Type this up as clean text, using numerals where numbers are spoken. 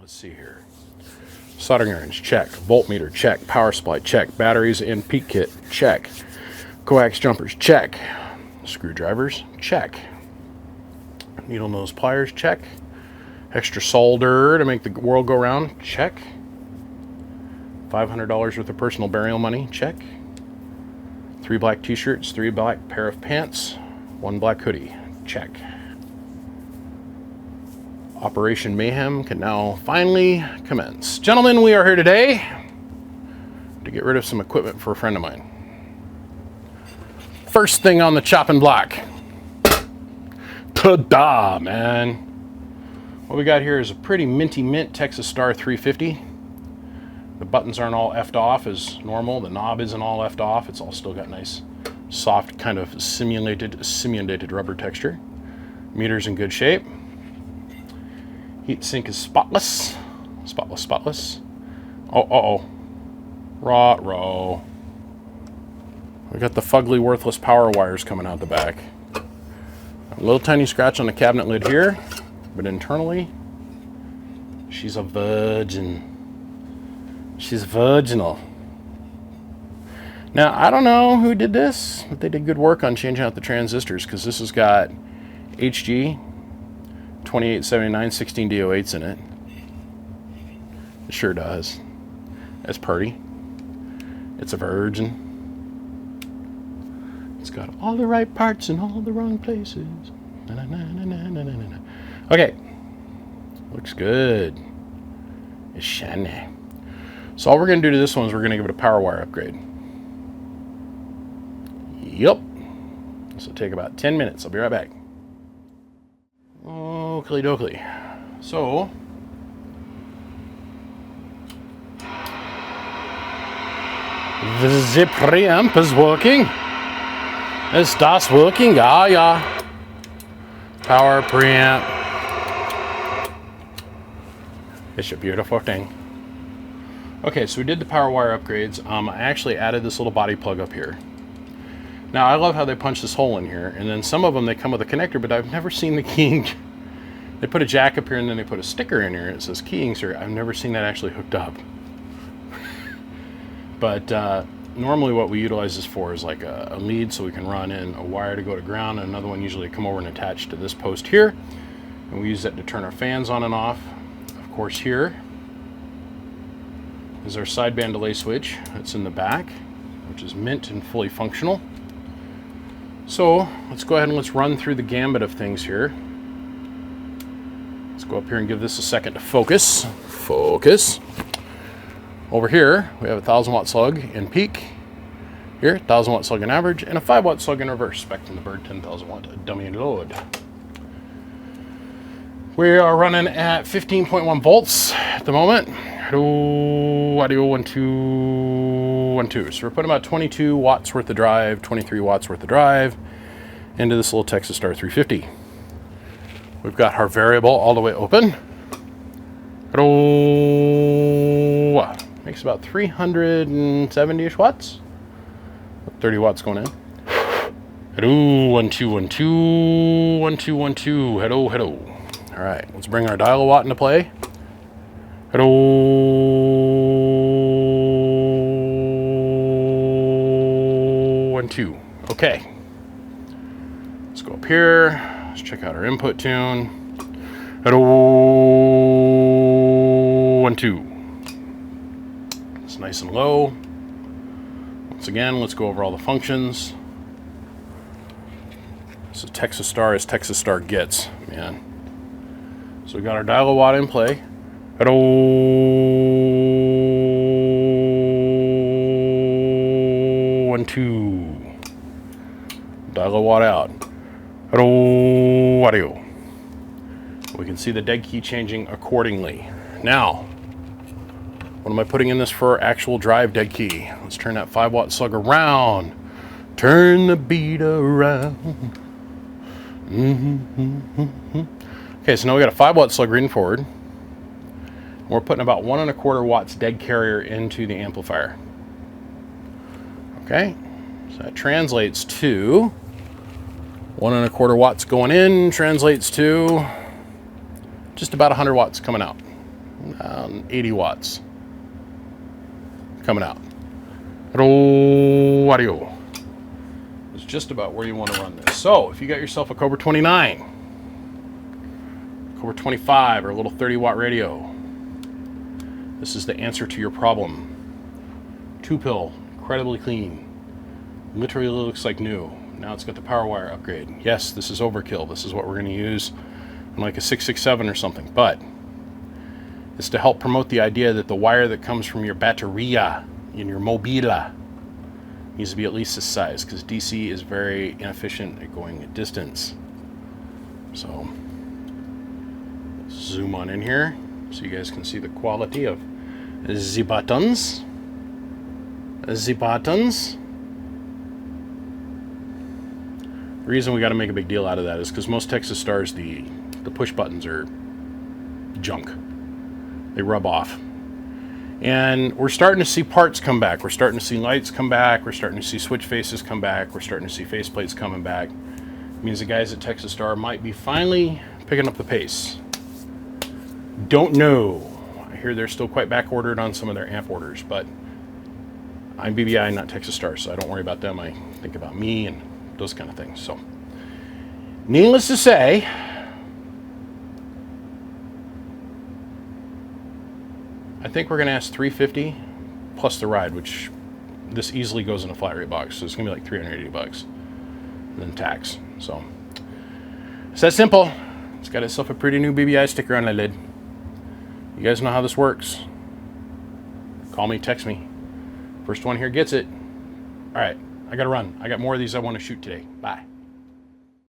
Let's see here. Soldering irons, check. Voltmeter, check. Power supply, check. Batteries and peak kit, check. Coax jumpers, check. Screwdrivers, check. Needle nose pliers, check. Extra solder to make the world go round, check. $500 worth of personal burial money, check. 3 black t-shirts, 3 black pair of pants, 1 black hoodie, check. Operation Mayhem can now finally commence. Gentlemen, we are here today to get rid of some equipment for a friend of mine. First thing on the chopping block. Ta-da, man. What we got here is a pretty minty mint Texas Star 350. The buttons aren't all effed off as normal. The knob isn't all effed off. It's all still got nice, soft, kind of simulated rubber texture. Meter's in good shape. Heat sink is spotless. Spotless. Oh. Ruh-roh. We got the fugly, worthless power wires coming out the back. A little tiny scratch on the cabinet lid here, but internally, she's a virgin. She's virginal. Now, I don't know who did this, but they did good work on changing out the transistors, because this has got HG 2879 16 D08s in it. It sure does. That's pretty. It's a virgin. It's got all the right parts in all the wrong places. Okay. Looks good. It's shiny. So all we're going to do to this one is we're going to give it a power wire upgrade. Yep. This will take about 10 minutes. I'll be right back. Oakley dokley. So, the preamp is working. It starts working. Yeah. Power preamp. It's a beautiful thing. Okay, so we did the power wire upgrades. I actually added this little body plug up here. Now, I love how they punch this hole in here, and then some of them, they come with a connector, but I've never seen the keying. They put a jack up here, and then they put a sticker in here, and it says keying, sir. I've never seen that actually hooked up. But normally what we utilize this for is like a lead, so we can run in a wire to go to ground, and another one usually come over and attach to this post here. And we use that to turn our fans on and off. Of course, here is our sideband delay switch. It's in the back, which is mint and fully functional. So let's go ahead and let's run through the gambit of things here. Let's go up here and give this a second to focus. Focus. Over here, we have a 1000 watt slug in peak. Here, 1000 watt slug in average, and a 5 watt slug in reverse, spec'ing the bird 10,000 watt dummy load. We are running at 15.1 volts at the moment. Audio 1, 2, 1, 2. So we're putting about 22 watts worth of drive, 23 watts worth of drive into this little Texas Star 350. We've got our variable all the way open. Makes about 370-ish watts. 30 watts going in. Hello, 1, 2, 1, 2, 1, 2, 1, 2. Hello. All right, let's bring our dial a watt into play. Hello, 1, 2. Okay. Let's go up here. Let's check out our input tune. Hello, 1, 2. It's nice and low. Once again, let's go over all the functions. So Texas Star as Texas Star gets, man. So we got our dial a watt in play. Hello, 1, 2. Dial a watt out. Hello, audio. We can see the dead key changing accordingly. Now, what am I putting in this for actual drive dead key? Let's turn that 5 watt slug around. Turn the beat around. Okay, so now we got a 5 watt slug reading forward. We're putting about 1 1/4 watts dead carrier into the amplifier. Okay, so that translates to 1 1/4 watts going in, translates to just about 100 watts coming out. 80 watts coming out. Audio. It's just about where you want to run this. So if you got yourself a Cobra 29, Cobra 25, or a little 30-watt radio, this is the answer to your problem. 2-pill, incredibly clean. Literally looks like new. Now it's got the power wire upgrade. Yes, this is overkill. This is what we're going to use on like a 667 or something, but it's to help promote the idea that the wire that comes from your bateria in your mobila needs to be at least this size, because DC is very inefficient at going a distance. So zoom on in here so you guys can see the quality of the buttons. The buttons. The reason we got to make a big deal out of that is because most Texas Stars, the push buttons are junk. They rub off. And we're starting to see parts come back. We're starting to see lights come back. We're starting to see switch faces come back. We're starting to see faceplates coming back. It means the guys at Texas Star might be finally picking up the pace. Don't know. I hear they're still quite back ordered on some of their amp orders, but I'm BBI, not Texas Star, so I don't worry about them. I think about me and those kind of things. So, needless to say, I think we're going to ask $350 plus the ride, which this easily goes in a flat rate box, so it's going to be like $380 and then tax. So it's that simple. It's got itself a pretty new BBI sticker on the lid. You guys know how this works. Call me, text me. First one here gets it. All right, I got to run. I got more of these I want to shoot today. Bye.